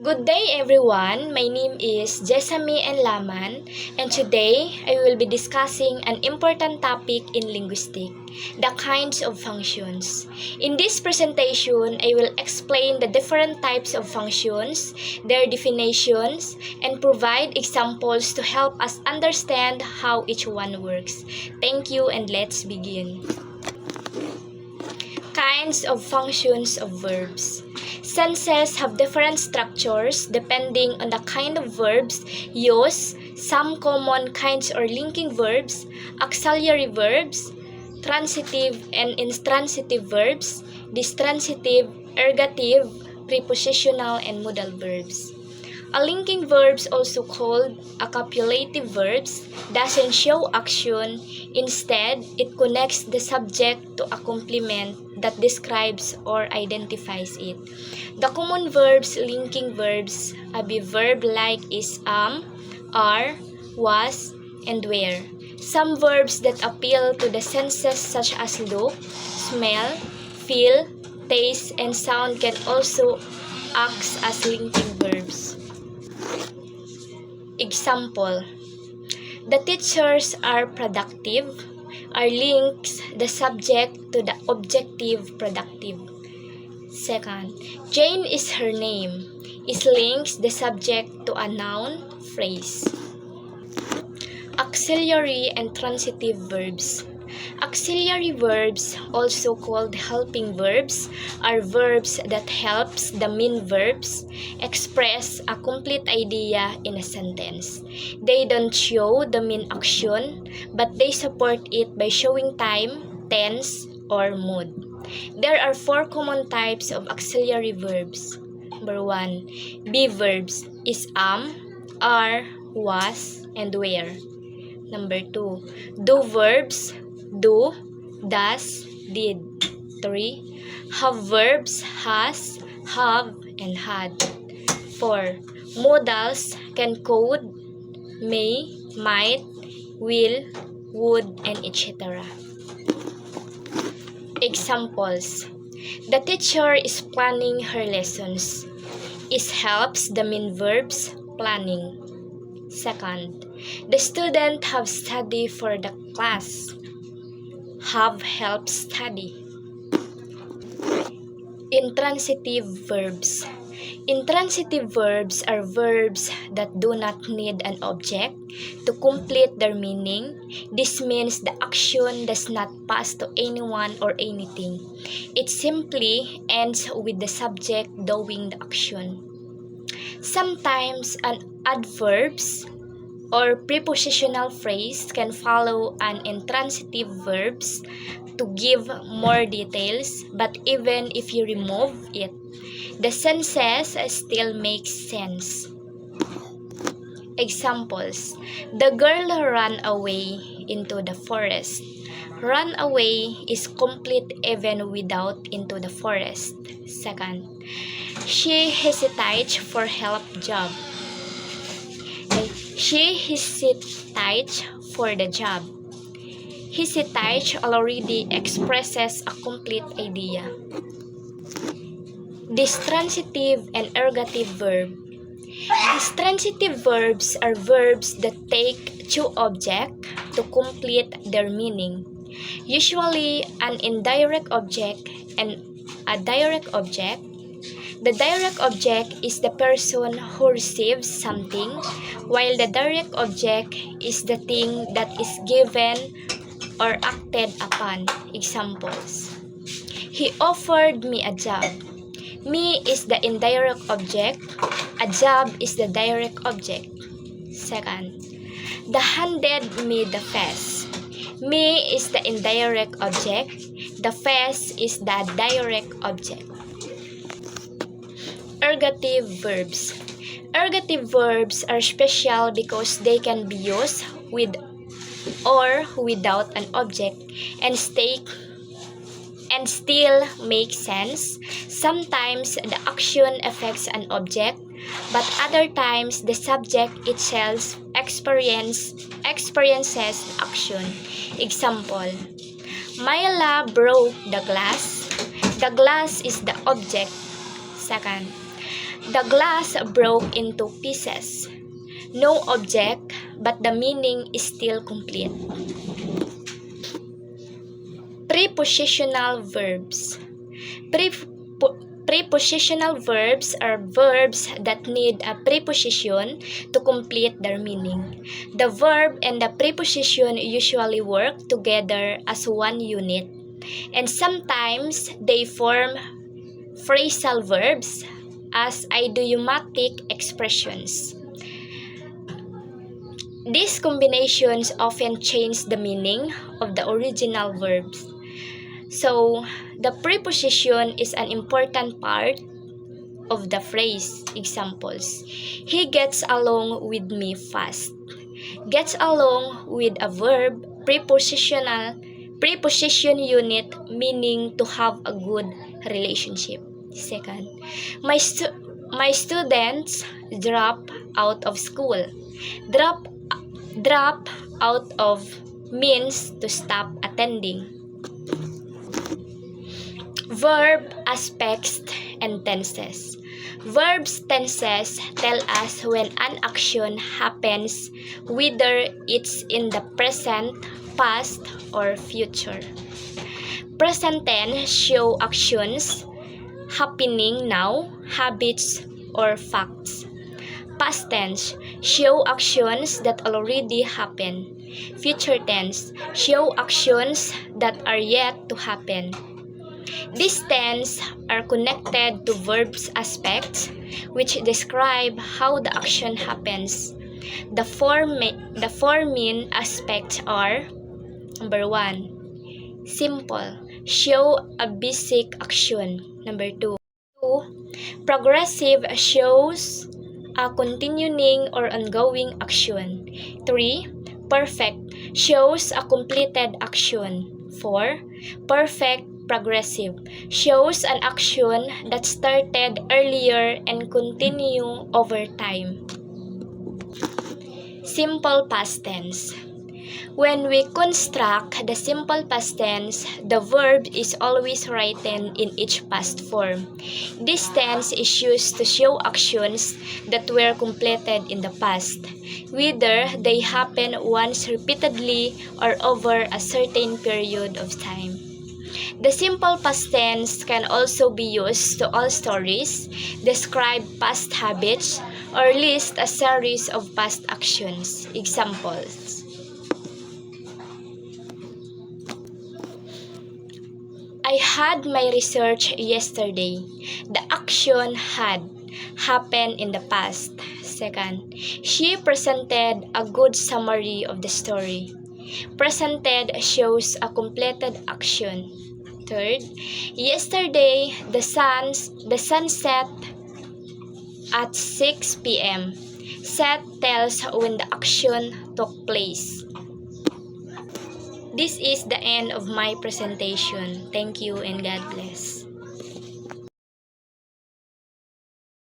Good day everyone, my name is Jessamy Laman and today I will be discussing an important topic in linguistics, the kinds of functions. In this presentation, I will explain the different types of functions, their definitions, and provide examples to help us understand how each one works. Thank you and let's begin. Kinds of functions of verbs. Sentences have different structures depending on the kind of verbs used. Some common kinds are linking verbs, auxiliary verbs, transitive and intransitive verbs, distransitive, ergative, prepositional, and modal verbs. A linking verbs, also called a copulative verbs, doesn't show action. Instead, it connects the subject to a complement that describes or identifies it. The common verbs linking verbs be verb like is are, was, and were. Some verbs that appeal to the senses such as look, smell, feel, taste, and sound can also act as linking verbs. Example: the teachers are productive, are links the subject to the objective productive. Second, Jane is her name, is links the subject to a noun phrase. Auxiliary and transitive verbs. Auxiliary verbs, also called helping verbs, are verbs that helps the main verbs express a complete idea in a sentence. They don't show the main action, but they support it by showing time, tense, or mood. There are four common types of auxiliary verbs. Number 1, be verbs is are, was, and were. Number 2, do verbs do, does, did. 3, have verbs has, have, and had. 4, modals can code may, might, will, would, and etc. Examples: the teacher is planning her lessons. Is helps the main verbs planning. Second, the student have study for the class. Have helped study. Intransitive verbs. Intransitive verbs are verbs that do not need an object to complete their meaning. This means the action does not pass to anyone or anything. It simply ends with the subject doing the action. Sometimes an adverbs or prepositional phrase can follow an intransitive verbs to give more details, but even if you remove it, the sentences still make sense. Examples: the girl ran away into the forest. Run away is complete even without into the forest. Second, she hesitates for help job. She hesitates for the job. Hesitate already expresses a complete idea. Distransitive and ergative verb. Distransitive verbs are verbs that take two objects to complete their meaning, usually an indirect object and a direct object. The direct object is the person who receives something, while the direct object is the thing that is given or acted upon. Examples: he offered me a job. Me is the indirect object. A job is the direct object. Second, the handed me the face. Me is the indirect object. The face is the direct object. Ergative verbs. Ergative verbs are special because they can be used with or without an object and still make sense. Sometimes the action affects an object, but other times the subject itself experiences action. Example: Myla broke the glass. The glass is the object. Second, The glass broke into pieces. No object, but the meaning is still complete. Prepositional verbs. Prepositional verbs are verbs that need a preposition to complete their meaning. The verb and the preposition usually work together as one unit, and sometimes they form phrasal verbs as idiomatic expressions. These combinations often change the meaning of the original verbs. So, the preposition is an important part of the phrase. Examples: he gets along with me fast. Gets along with a verb preposition unit meaning to have a good relationship. Second, my students drop out of school. Drop out of means to stop attending. Verb aspects and tenses. Verbs tenses tell us when an action happens, whether it's in the present, past, or future. Present tense show actions happening now, habits, or facts. Past tense show actions that already happened. Future tense show actions that are yet to happen. These tenses are connected to verbs aspects, which describe how the action happens. The four main aspects are: number 1, simple, show a basic action. Number 2, progressive, shows a continuing or ongoing action. 3, perfect, shows a completed action. 4, perfect progressive, shows an action that started earlier and continue over time. Simple past tense. When we construct the simple past tense, the verb is always written in each past form. This tense is used to show actions that were completed in the past, whether they happen once repeatedly or over a certain period of time. The simple past tense can also be used to tell stories, describe past habits, or list a series of past actions. Examples: I had my research yesterday. The action had happened in the past. Second, she presented a good summary of the story. Presented shows a completed action. Third, yesterday the sun set at 6 p.m. Set tells when the action took place. This is the end of my presentation. Thank you and God bless.